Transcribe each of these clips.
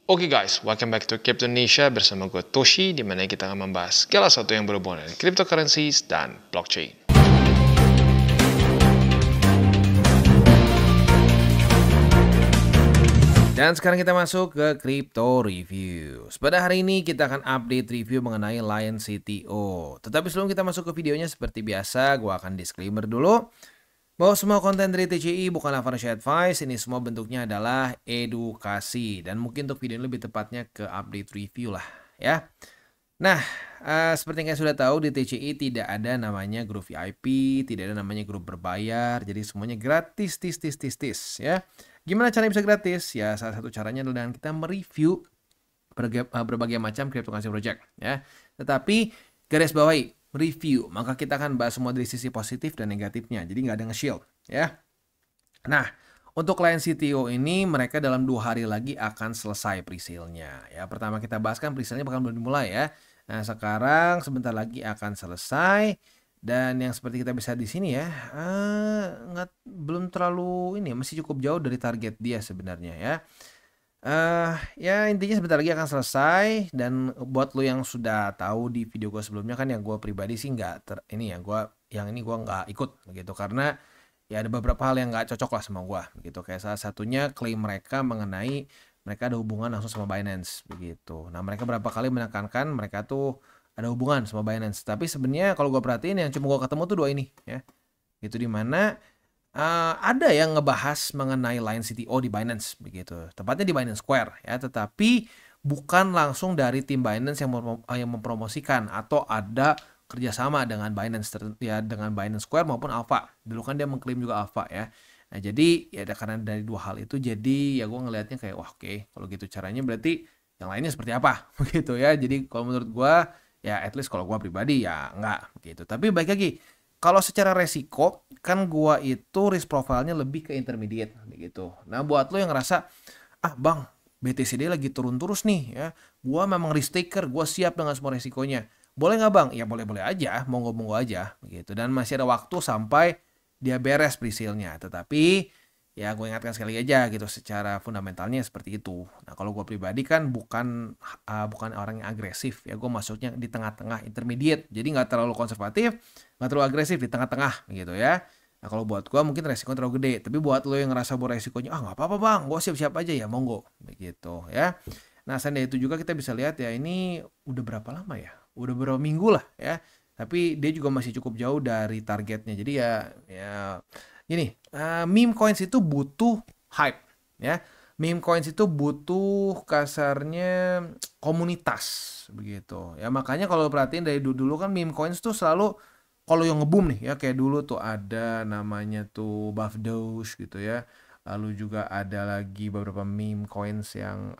Oke guys, welcome back to Crypto Indonesia bersama gue Toshi, di mana kita akan membahas segala sesuatu yang berhubungan dengan cryptocurrencies dan blockchain. Dan sekarang kita masuk ke Crypto Review. Pada hari ini kita akan update review mengenai Lion CTO. Tetapi sebelum kita masuk ke videonya seperti biasa, gue akan disclaimer dulu bahwa semua konten dari TCI bukanlah financial advice, ini semua bentuknya adalah edukasi. Dan mungkin untuk video ini lebih tepatnya ke update review lah ya. Nah, seperti yang kalian sudah tahu di TCI tidak ada namanya grup VIP, tidak ada namanya grup berbayar, jadi semuanya gratis, ya. Gimana caranya bisa gratis? Ya salah satu caranya adalah dengan kita mereview berbagai macam cryptocurrency project ya. Tetapi garis bawahi review, maka kita akan bahas semua dari sisi positif dan negatifnya. Jadi nggak ada nge-shield ya. Nah, untuk Lion CTO ini mereka dalam 2 hari lagi akan selesai presale-nya. Ya, pertama kita bahas kan presale-nya bakal belum dimulai ya. Nah, sekarang sebentar lagi akan selesai dan yang seperti kita bisa di sini ya, belum terlalu ini, masih cukup jauh dari target dia sebenarnya ya. Ya intinya sebentar lagi akan selesai. Dan buat lo yang sudah tahu di video gue sebelumnya kan, yang gue pribadi sih nggak gue nggak ikut begitu karena ya ada beberapa hal yang nggak cocok lah sama gue gitu. Kayak salah satunya klaim mereka mengenai mereka ada hubungan langsung sama Binance begitu. Nah mereka berapa kali menekankan mereka tuh ada hubungan sama Binance, tapi sebenarnya kalau gue perhatiin yang cuma gue ketemu tuh 2 ini ya, itu dimana ada yang ngebahas mengenai Lion CTO di Binance begitu, tepatnya di Binance Square ya, tetapi bukan langsung dari tim Binance yang mempromosikan atau ada kerjasama dengan Binance ya, dengan Binance Square maupun Alpha. Dulu kan dia mengklaim juga Alpha ya. Nah jadi ya karena dari 2 hal itu, jadi ya gue ngelihatnya kayak wah oke, kalau gitu caranya berarti yang lainnya seperti apa begitu ya. Jadi kalau menurut gue ya at least kalau gue pribadi ya enggak begitu. Tapi baik lagi, kalau secara resiko kan gua itu risk profile-nya lebih ke intermediate gitu. Nah, buat lo yang ngerasa Bang, BTCD lagi turun terus nih ya. Gua memang risk taker, gua siap dengan semua resikonya. Boleh nggak Bang? Ya boleh-boleh aja, monggo-monggo aja begitu. Dan masih ada waktu sampai dia beres presale-nya. Tetapi ya gue ingatkan sekali aja gitu, secara fundamentalnya seperti itu. Nah kalau gue pribadi kan bukan orang yang agresif ya, gue masuknya di tengah-tengah intermediate, jadi nggak terlalu konservatif, nggak terlalu agresif, di tengah-tengah gitu ya. Nah kalau buat gue mungkin resiko terlalu gede, tapi buat lo yang ngerasa bahwa resikonya nggak apa-apa Bang, gue siap-siap aja ya, monggo begitu ya. Nah selain itu juga kita bisa lihat ya, ini udah berapa lama ya, udah berapa minggu lah ya, tapi dia juga masih cukup jauh dari targetnya. Jadi ya gini, meme coins itu butuh hype ya. Meme coins itu butuh kasarnya komunitas begitu. Ya makanya kalau perhatiin dari dulu kan meme coins tuh selalu kalau yang ngebum nih ya, kayak dulu tuh ada namanya tuh Buff Doge gitu ya. Lalu juga ada lagi beberapa meme coins yang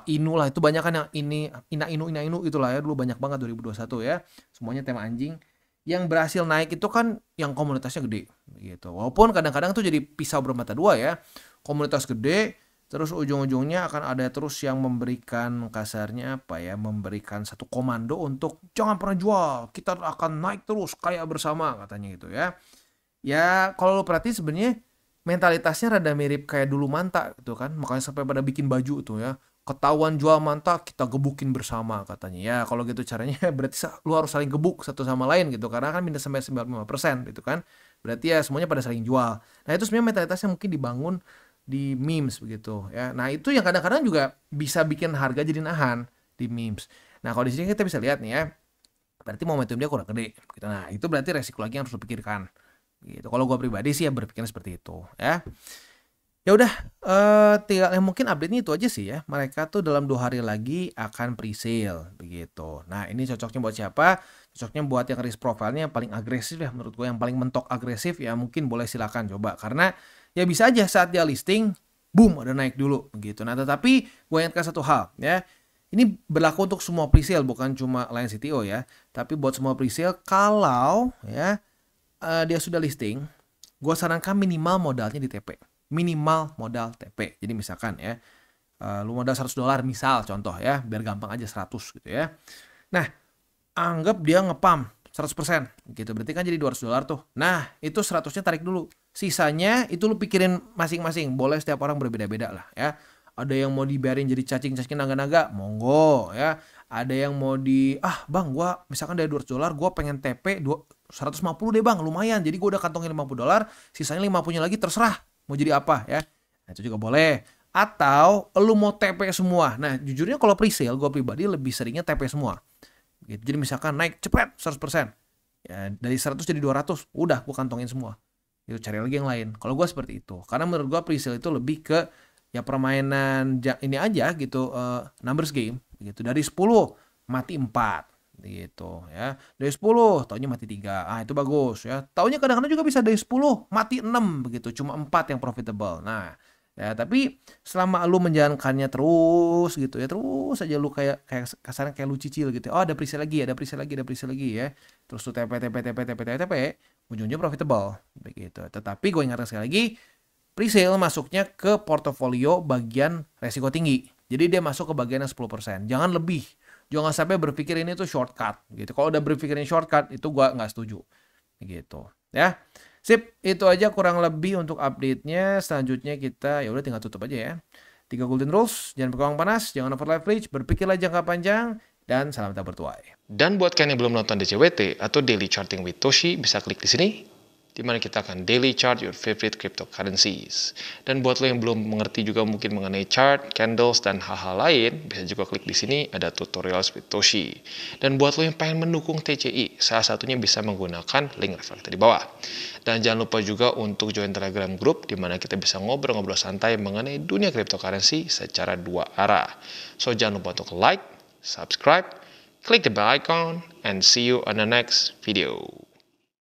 Inu lah, itu banyak kan yang ini Ina Inu itulah ya, dulu banyak banget 2021 ya. Semuanya tema anjing. Yang berhasil naik itu kan yang komunitasnya gede gitu. Walaupun kadang-kadang tuh jadi pisau bermata dua ya. Komunitas gede, terus ujung-ujungnya akan ada terus yang memberikan kasarnya memberikan satu komando untuk jangan pernah jual, kita akan naik terus kaya bersama katanya gitu ya. Ya kalau lo perhatiin sebenarnya mentalitasnya rada mirip kayak dulu Manta gitu kan. Makanya sampai pada bikin baju tuh ya, ketahuan jual Manta kita gebukin bersama katanya. Ya kalau gitu caranya berarti lu harus saling gebuk satu sama lain gitu, karena kan minus sampai 95% gitu kan. Berarti ya semuanya pada saling jual. Nah itu sebenarnya mentalitasnya mungkin dibangun di memes begitu ya. Nah itu yang kadang-kadang juga bisa bikin harga jadi nahan di memes. Nah kalau di sini kita bisa lihat nih ya, berarti momentum dia kurang gede gitu. Nah itu berarti resiko lagi yang harus dipikirkan gitu. Kalau gue pribadi sih ya berpikir seperti itu ya. Ya udah, tinggal mungkin update-nya itu aja sih ya. Mereka tuh dalam 2 hari lagi akan presale begitu. Nah ini cocoknya buat siapa? Cocoknya buat yang risk profile-nya yang paling agresif ya, menurut gue yang paling mentok agresif ya, mungkin boleh silakan coba. Karena ya bisa aja saat dia listing, boom ada naik dulu begitu. Nah tetapi gue ingatkan satu hal ya. Ini berlaku untuk semua presale, bukan cuma Lion CTO ya. Tapi buat semua presale, kalau ya dia sudah listing, gue sarankan minimal modalnya di TP. Minimal modal TP. Jadi misalkan ya, lu modal $100 misal contoh ya, biar gampang aja 100 gitu ya. Nah, anggap dia ngepam 100% gitu, berarti kan jadi $200 tuh. Nah, itu 100-nya tarik dulu. Sisanya itu lu pikirin masing-masing, boleh setiap orang berbeda-beda lah ya. ada yang mau dibiarin jadi cacing-cacing naga-naga, monggo ya. Ada yang mau bang, gua misalkan dari $200, gua pengen TP 150 deh bang, lumayan. Jadi gua udah kantongin $50, sisanya 50-nya lagi terserah mau jadi apa ya. Nah, itu juga boleh. Atau lu mau TP semua. Nah, jujurnya kalau pre-sale gua pribadi lebih seringnya TP semua. Gitu. Jadi misalkan naik cepet 100%. Ya, dari 100 jadi 200, udah gua kantongin semua. Itu cari lagi yang lain. Kalau gua seperti itu. Karena menurut gua pre-sale itu lebih ke ya permainan ini aja gitu, numbers game gitu. Dari 10 mati 4 gitu ya. Dari 10 taunya mati 3. Ah, itu bagus ya. Taunya kadang-kadang juga bisa dari 10 mati 6 begitu. Cuma 4 yang profitable. Nah, ya tapi selama lu menjalankannya terus gitu ya, terus aja lu kayak kasarnya kayak lu cicil gitu. Oh, ada presale lagi, ada presale lagi, ada presale lagi ya. Terus tuh TP, ujungnya profitable begitu. Tetapi gue ingatkan sekali lagi, presale masuknya ke portofolio bagian resiko tinggi. Jadi dia masuk ke bagian yang 10%. Jangan lebih. Jangan sampai berpikir ini tuh shortcut gitu. Kalau udah berpikir ini shortcut, itu gua nggak setuju. Gitu. Ya. Sip, itu aja kurang lebih untuk update-nya. Selanjutnya kita ya udah tinggal tutup aja ya. 3 golden rules, jangan berkembang panas, jangan over leverage, berpikirlah jangka panjang, dan salam tak bertuai. Dan buat kalian yang belum nonton DCWT atau Daily Charting with Toshi, bisa klik di sini, di mana kita akan daily chart your favorite cryptocurrencies. Dan buat lo yang belum mengerti juga mungkin mengenai chart, candles, dan hal-hal lain, bisa juga klik di sini ada tutorials with Toshi. Dan buat lo yang pengen mendukung TCI, salah satunya bisa menggunakan link reflektor di bawah. Dan jangan lupa juga untuk join Telegram group, di mana kita bisa ngobrol-ngobrol santai mengenai dunia cryptocurrency secara 2 arah. So jangan lupa untuk like, subscribe, click the bell icon, and see you on the next video.